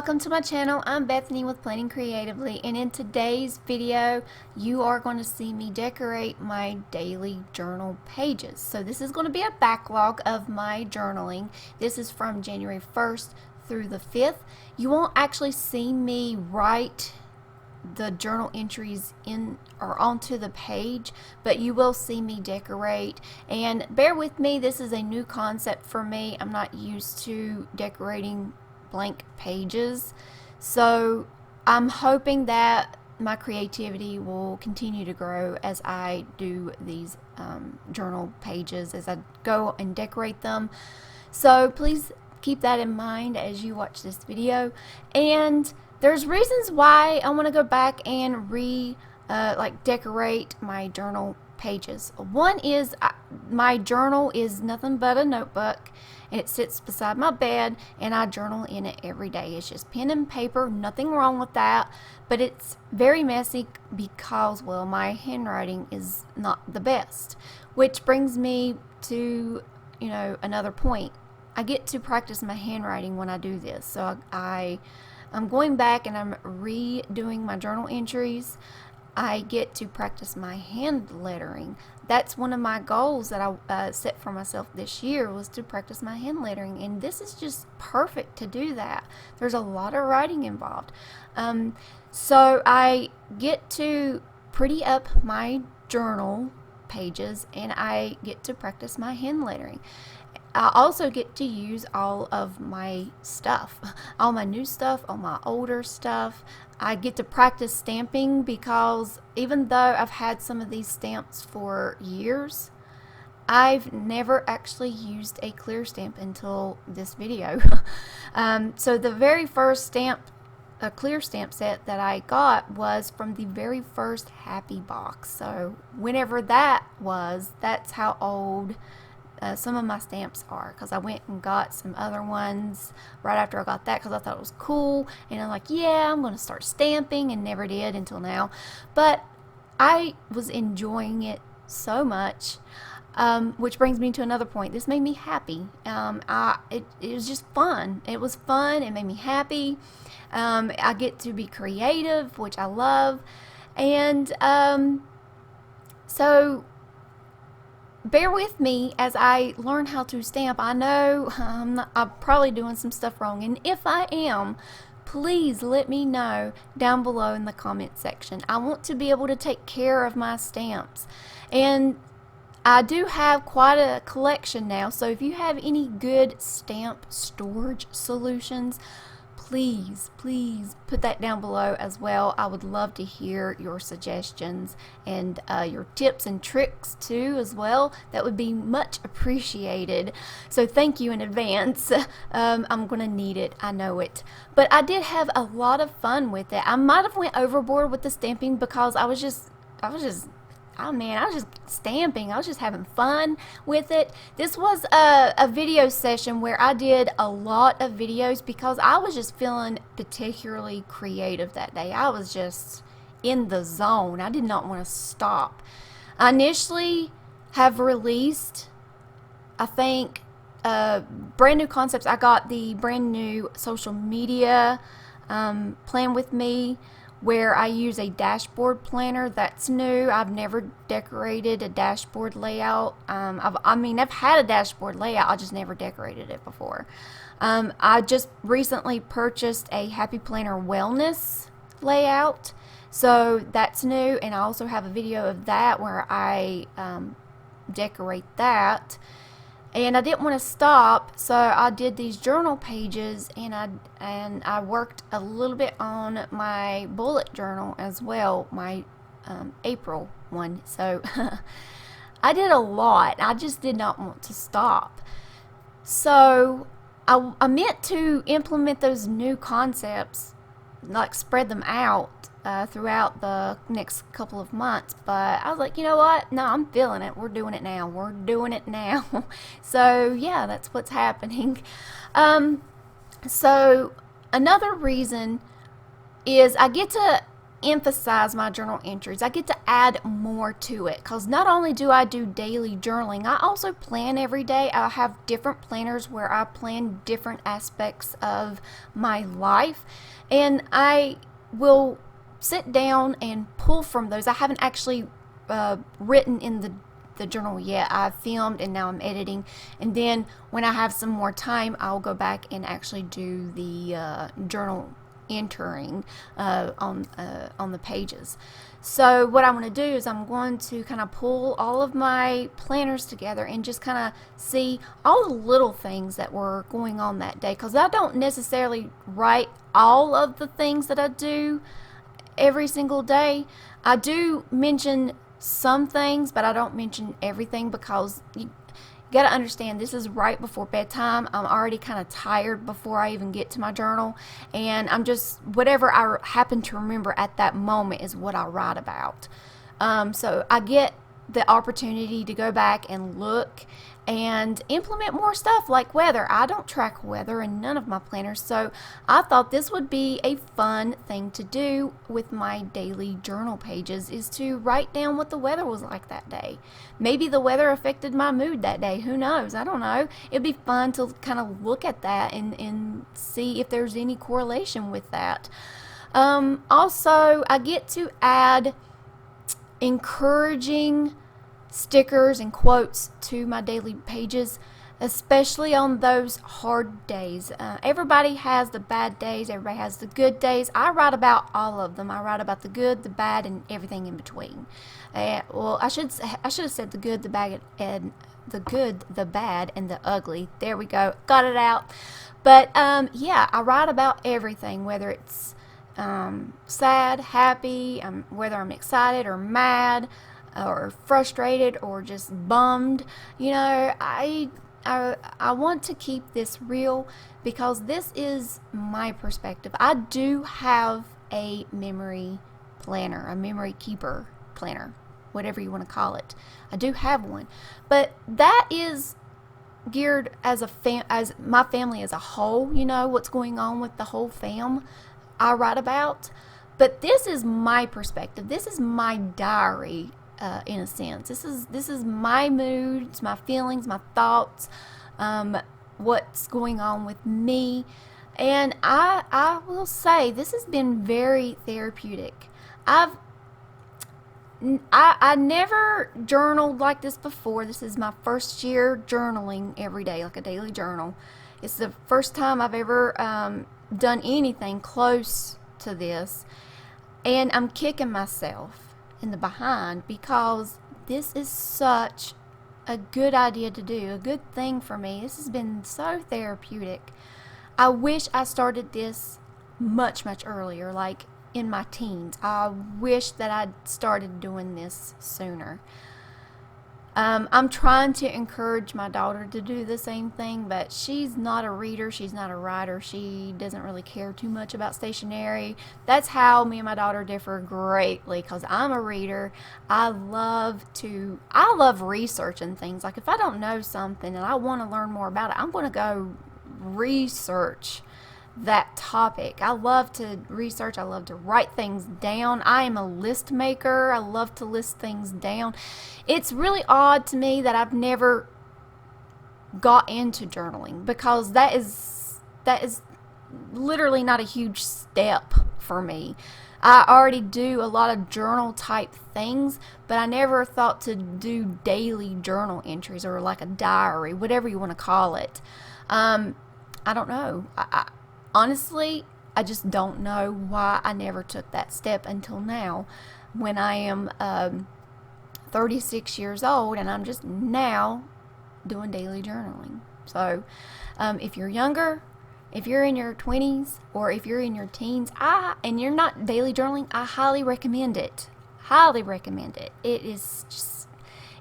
welcome to my channel. I'm Bethany with Planning Creatively, and in today's video you are going to see me decorate my daily journal pages. So this is going to be a backlog of my journaling. This is from January 1st through the 5th. You won't actually see me write the journal entries in or onto the page, but you will see me decorate. And bear with me, this is a new concept for me. I'm not used to decorating blank pages, so I'm hoping that my creativity will continue to grow as I do these journal pages, as I go and decorate them. So please keep that in mind as you watch this video. And there's reasons why I want to go back and decorate my journal pages. One is my journal is nothing but a notebook, and it sits beside my bed, and I journal in it every day. It's just pen and paper, nothing wrong with that, but it's very messy because, well, my handwriting is not the best, which brings me to, another point. I get to practice my handwriting when I do this. So I'm going back and I'm redoing my journal entries. I get to practice my hand lettering. That's one of my goals that I set for myself this year, was to practice my hand lettering, and this is just perfect to do that. There's a lot of writing involved. So I get to pretty up my journal pages, and I get to practice my hand lettering. I also get to use all of my stuff, all my new stuff, all my older stuff. I get to practice stamping, because even though I've had some of these stamps for years, I've never actually used a clear stamp until this video. So the very first clear stamp set that I got was from the very first Happy Box. So whenever that was, that's how old some of my stamps are, because I went and got some other ones right after I got that, because I thought it was cool, and I'm like, yeah, I'm going to start stamping, and never did until now. But I was enjoying it so much, which brings me to another point. This made me happy. It was just fun. It was fun. It made me happy. I get to be creative, which I love. And so bear with me as I learn how to stamp. I know I'm probably doing some stuff wrong, and if I am, please let me know down below in the comment section. I want to be able to take care of my stamps, and I do have quite a collection now, so if you have any good stamp storage solutions, please put that down below as well. I would love to hear your suggestions and your tips and tricks too as well. That would be much appreciated. So thank you in advance. I'm gonna need it, I know it. But I did have a lot of fun with it. I might have went overboard with the stamping, because I was just stamping. I was just having fun with it. This was a video session where I did a lot of videos, because I was just feeling particularly creative that day. I was just in the zone. I did not want to stop. I initially have released, I think, brand new concepts. I got the brand new social media Plan With Me, where I use a dashboard planner. That's new. I've never decorated a dashboard layout. I've had a dashboard layout, I just never decorated it before. I just recently purchased a Happy Planner Wellness layout, so that's new, and I also have a video of that where I decorate that. And I didn't want to stop, so I did these journal pages, and I worked a little bit on my bullet journal as well, my April one. So I did a lot. I just did not want to stop. So I meant to implement those new concepts, like spread them out throughout the next couple of months, but I was like, you know what, no, I'm feeling it. We're doing it now. So yeah, that's what's happening. So another reason is I get to emphasize my journal entries. I get to add more to it because not only do I do daily journaling, I also plan every day. I have different planners where I plan different aspects of my life, and I will sit down and pull from those. I haven't actually written in the journal yet. I've filmed and now I'm editing, and then when I have some more time, I'll go back and actually do the journal entering on the pages. So what I'm going to do is I'm going to kind of pull all of my planners together and just kind of see all the little things that were going on that day, because I don't necessarily write all of the things that I do every single day. I do mention some things, but I don't mention everything, because you got to understand, this is right before bedtime. I'm already kind of tired before I even get to my journal, and I'm just, whatever I happen to remember at that moment is what I write about. So I get the opportunity to go back and look and implement more stuff like weather. I don't track weather in none of my planners, so I thought this would be a fun thing to do with my daily journal pages, is to write down what the weather was like that day. Maybe the weather affected my mood that day. Who knows? I don't know. It'd be fun to kind of look at that and see if there's any correlation with that. Also, I get to add encouraging stickers and quotes to my daily pages, especially on those hard days. Everybody has the bad days, everybody has the good days. I write about all of them. I write about the good, the bad, and everything in between. Well, I should have said the good, the bad, and the good, the bad, and the ugly. There we go, got it out. But yeah, I write about everything, whether it's sad, happy, whether I'm excited or mad, or frustrated, or just bummed. You know, I want to keep this real, because this is my perspective. I do have a memory planner, a memory keeper planner, whatever you want to call it. I do have one, but that is geared as my family as a whole. You know, what's going on with the whole fam I write about. But this is my perspective. This is my diary. In a sense, this is my moods, my feelings, my thoughts, what's going on with me, and I will say this has been very therapeutic. I never journaled like this before. This is my first year journaling every day, like a daily journal. It's the first time I've ever done anything close to this, and I'm kicking myself in the behind, because this is such a good idea to do, a good thing for me. This has been so therapeutic. I wish I started this much earlier, like in my teens. I wish that I'd started doing this sooner. I'm trying to encourage my daughter to do the same thing, but she's not a reader, she's not a writer, she doesn't really care too much about stationery. That's how me and my daughter differ greatly, because I'm a reader. I love researching things. Like if I don't know something and I want to learn more about it, I'm going to go research that topic. I love to research. I love to write things down. I am a list maker. I love to list things down. It's really odd to me that I've never got into journaling, because that is literally not a huge step for me. I already do a lot of journal type things, but I never thought to do daily journal entries, or like a diary, whatever you want to call it. I don't know. Honestly, I just don't know why I never took that step until now, when I am 36 years old and I'm just now doing daily journaling. So if you're younger, if you're in your 20s, or if you're in your teens, and you're not daily journaling, I highly recommend it. Highly recommend it. It is just,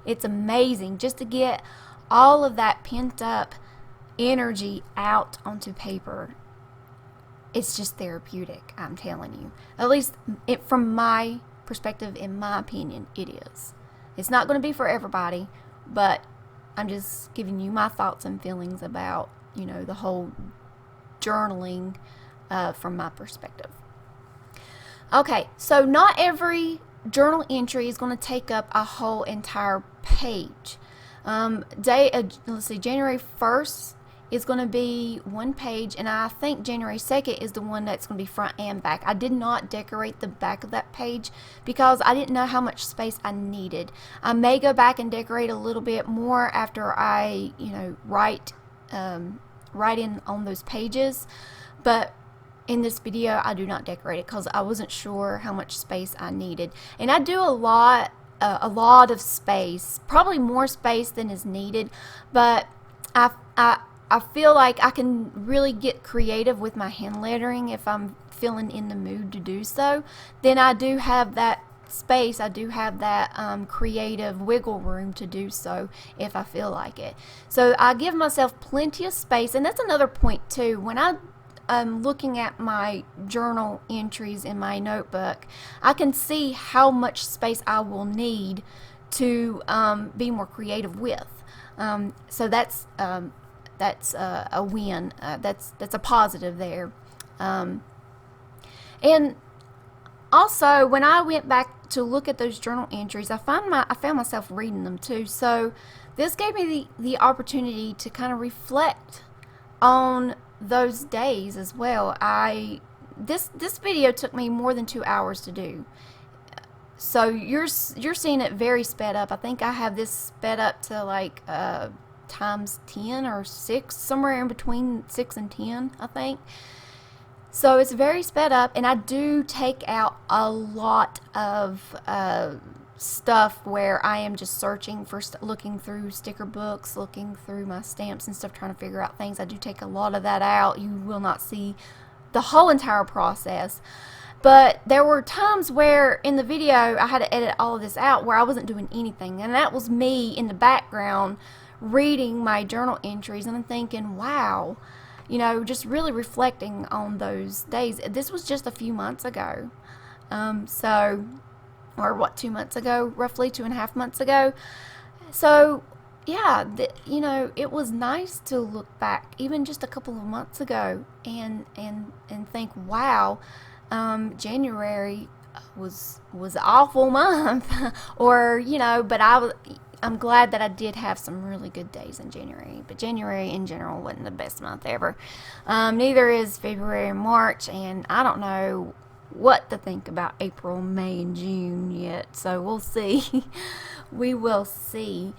it's amazing just to get all of that pent up energy out onto paper. It's just therapeutic, I'm telling you. At least from my perspective, in my opinion, it is. It's not going to be for everybody, but I'm just giving you my thoughts and feelings about, you know, the whole journaling from my perspective. Okay, so not every journal entry is going to take up a whole entire page. Let's see, January 1st is going to be one page, and I think January 2nd is the one that's going to be front and back. I did not decorate the back of that page because I didn't know how much space I needed. I may go back and decorate a little bit more after I, write in on those pages, but in this video I do not decorate it because I wasn't sure how much space I needed, and I do a lot of space, probably more space than is needed, but I feel like I can really get creative with my hand lettering if I'm feeling in the mood to do so. Then I do have that space, I do have that creative wiggle room to do so if I feel like it. So I give myself plenty of space, and that's another point too. When I'm looking at my journal entries in my notebook, I can see how much space I will need to be more creative with. So that's a win. That's a positive there. And also, when I went back to look at those journal entries, I found myself reading them too. So this gave me the opportunity to kind of reflect on those days as well. This video took me more than 2 hours to do. So you're seeing it very sped up. I think I have this sped up to like times 10 or 6, somewhere in between 6 and 10, I think. So it's very sped up, and I do take out a lot of stuff where I am just searching for looking through sticker books, looking through my stamps and stuff, trying to figure out things. I do take a lot of that out. You will not see the whole entire process, but there were times where in the video I had to edit all of this out where I wasn't doing anything, and that was me in the background reading my journal entries, and I'm thinking, wow, just really reflecting on those days. This was just a few months ago, or what, 2 months ago, roughly 2.5 months ago. So yeah, it was nice to look back even just a couple of months ago and think, wow, January was an awful month, or but I'm glad that I did have some really good days in January, but January in general wasn't the best month ever. Neither is February and March, and I don't know what to think about April, May, and June yet, so we'll see. We will see.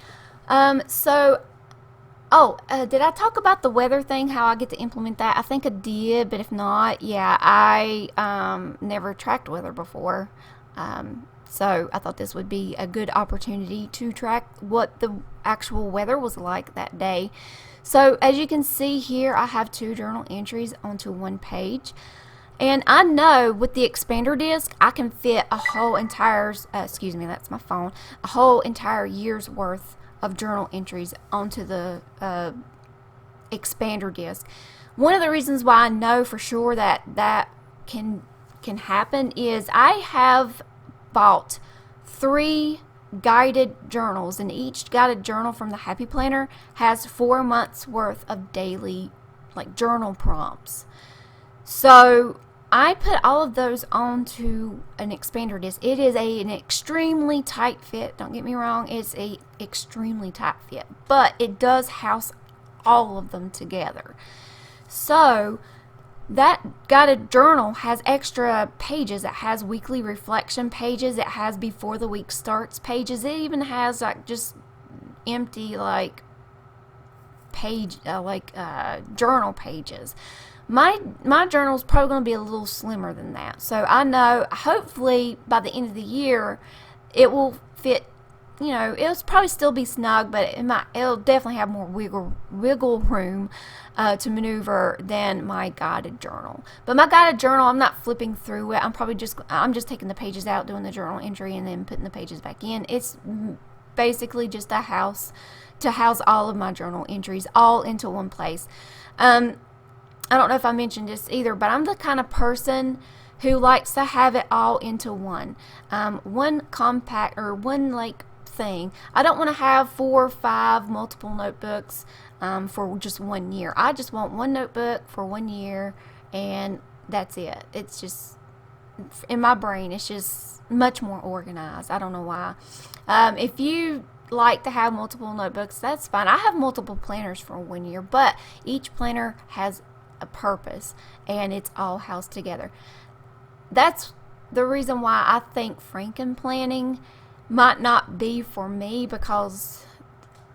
Did I talk about the weather thing, how I get to implement that? I think I did, but if not, yeah, I never tracked weather before. So I thought this would be a good opportunity to track what the actual weather was like that day. So as you can see here, I have 2 journal entries onto one page. And I know with the expander disc, I can fit a whole entire, excuse me, that's my phone, a whole entire year's worth of journal entries onto the expander disc. One of the reasons why I know for sure that can happen is I have bought 3 guided journals, and each guided journal from the Happy Planner has 4 months worth of daily journal prompts. So I put all of those onto an expander disc. It is an extremely tight fit, don't get me wrong, it's a extremely tight fit, but it does house all of them together. So that guided journal has extra pages. It has weekly reflection pages. It has before the week starts pages. It even has just empty journal pages. My journal is probably going to be a little slimmer than that. So I know hopefully by the end of the year it will fit. It'll probably still be snug, but it'll definitely have more wiggle room to maneuver than my guided journal. But my guided journal, I'm not flipping through it. I'm just taking the pages out, doing the journal entry, and then putting the pages back in. It's basically just a house to house all of my journal entries all into one place. I don't know if I mentioned this either, but I'm the kind of person who likes to have it all into one compact, or one thing. I don't want to have 4 or 5 multiple notebooks for just 1 year. I just want one notebook for 1 year, and that's it. It's just in my brain, it's just much more organized. I don't know why. If you like to have multiple notebooks, that's fine. I have multiple planners for 1 year, but each planner has a purpose and it's all housed together. That's the reason why I think Franken planning might not be for me, because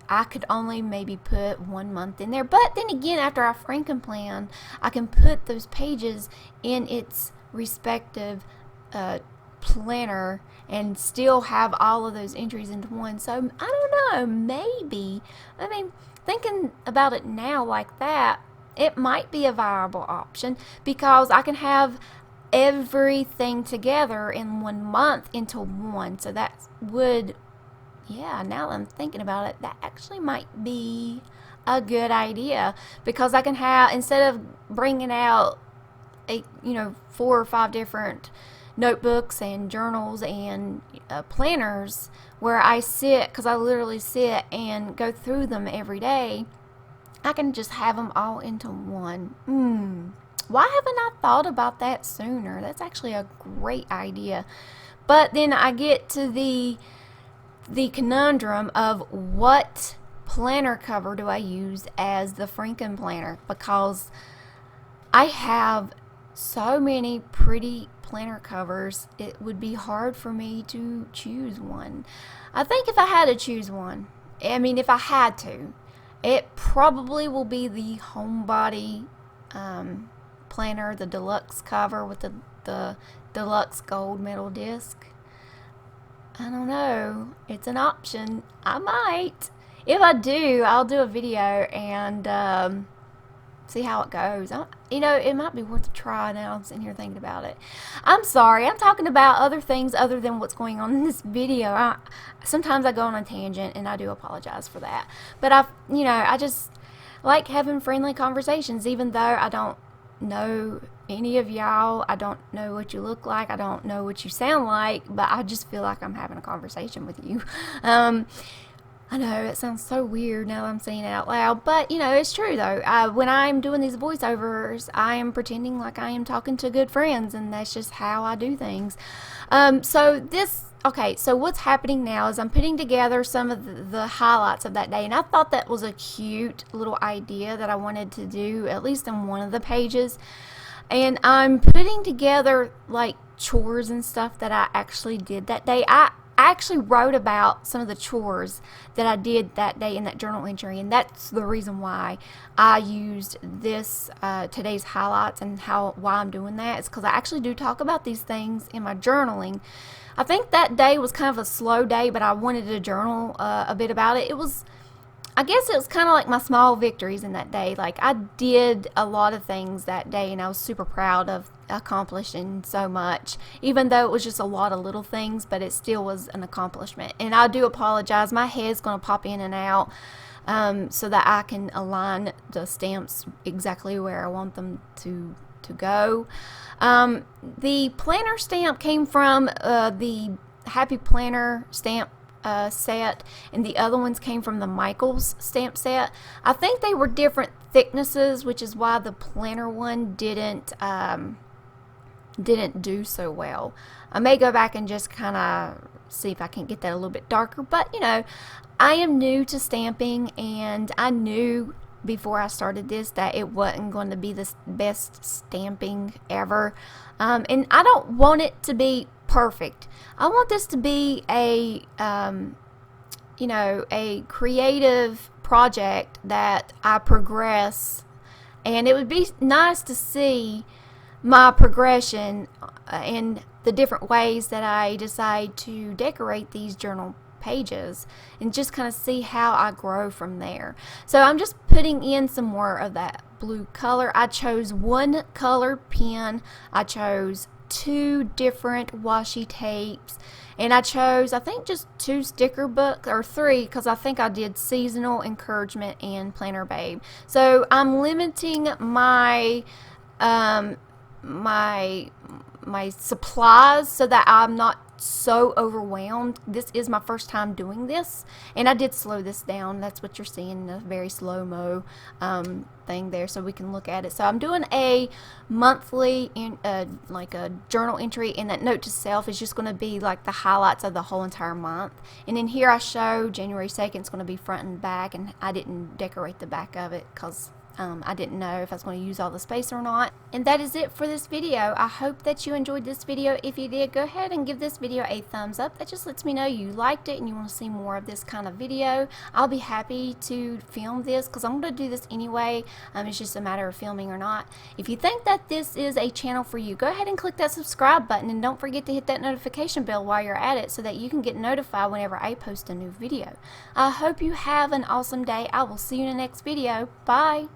I could only maybe put 1 month in there. But then again, after I Franken plan, I can put those pages in its respective planner and still have all of those entries into one. So I don't know, maybe, I mean, thinking about it now like that, it might be a viable option, because I can have everything together in 1 month into one. So that would, yeah, now that I'm thinking about it, that actually might be a good idea, because I can have, instead of bringing out 4 or 5 different notebooks and journals and planners where I sit, because I literally sit and go through them every day, I can just have them all into one. Why haven't I thought about that sooner? That's actually a great idea. But then I get to the conundrum of what planner cover do I use as the Franken planner, because I have so many pretty planner covers, it would be hard for me to choose one. I think if I had to choose one, I mean, if I had to, it probably will be the Homebody planner, the deluxe cover with the deluxe gold metal disc. I don't know, it's an option. I might. If I do, I'll do a video and see how it goes. It might be worth a try now I'm sitting here thinking about it. I'm sorry, I'm talking about other things other than what's going on in this video. Sometimes I go on a tangent, and I do apologize for that. But I just like having friendly conversations, even though I don't know any of y'all. I don't know what you look like. I don't know what you sound like, but I just feel like I'm having a conversation with you. I know it sounds so weird now that I'm saying it out loud, but it's true though. When I'm doing these voiceovers, I am pretending like I am talking to good friends, and that's just how I do things. So what's happening now is I'm putting together some of the highlights of that day, and I thought that was a cute little idea that I wanted to do, at least in one of the pages. And I'm putting together like chores and stuff that I actually did that day. I actually wrote about some of the chores that I did that day in that journal entry, and that's the reason why I used this today's highlights, and why I'm doing that is because I actually do talk about these things in my journaling. I think that day was kind of a slow day, but I wanted to journal a bit about it. I guess it was kind of like my small victories in that day. Like, I did a lot of things that day, and I was super proud of accomplishing so much, even though it was just a lot of little things, but it still was an accomplishment. And I do apologize, my head's going to pop in and out so that I can align the stamps exactly where I want them to go. The planner stamp came from the Happy Planner stamp set, and the other ones came from the Michaels stamp set. I think they were different thicknesses, which is why the planner one didn't do so well. I may go back and just kind of see if I can get that a little bit darker, but I am new to stamping, and I knew before I started this that it wasn't going to be the best stamping ever, and I don't want it to be perfect. I want this to be a creative project that I progress, and it would be nice to see my progression in the different ways that I decide to decorate these journal pages, and just kind of see how I grow from there. So I'm just putting in some more of that blue color. I chose one color pen, I chose 2 different washi tapes, and I chose, I think, just 2 sticker books, or 3, because I think I did Seasonal, Encouragement, and Planner Babe. So I'm limiting my my supplies so that I'm not so overwhelmed. This is my first time doing this, and I did slow this down. That's what you're seeing, a very slow-mo thing there, so we can look at it. So I'm doing a monthly like a journal entry, and that note to self is just going to be like the highlights of the whole entire month. And then here I show January 2nd is going to be front and back, and I didn't decorate the back of it because I didn't know if I was going to use all the space or not. And that is it for this video. I hope that you enjoyed this video. If you did, go ahead and give this video a thumbs up. That just lets me know you liked it and you want to see more of this kind of video. I'll be happy to film this because I'm going to do this anyway. It's just a matter of filming or not. If you think that this is a channel for you, go ahead and click that subscribe button, and don't forget to hit that notification bell while you're at it so that you can get notified whenever I post a new video. I hope you have an awesome day. I will see you in the next video. Bye.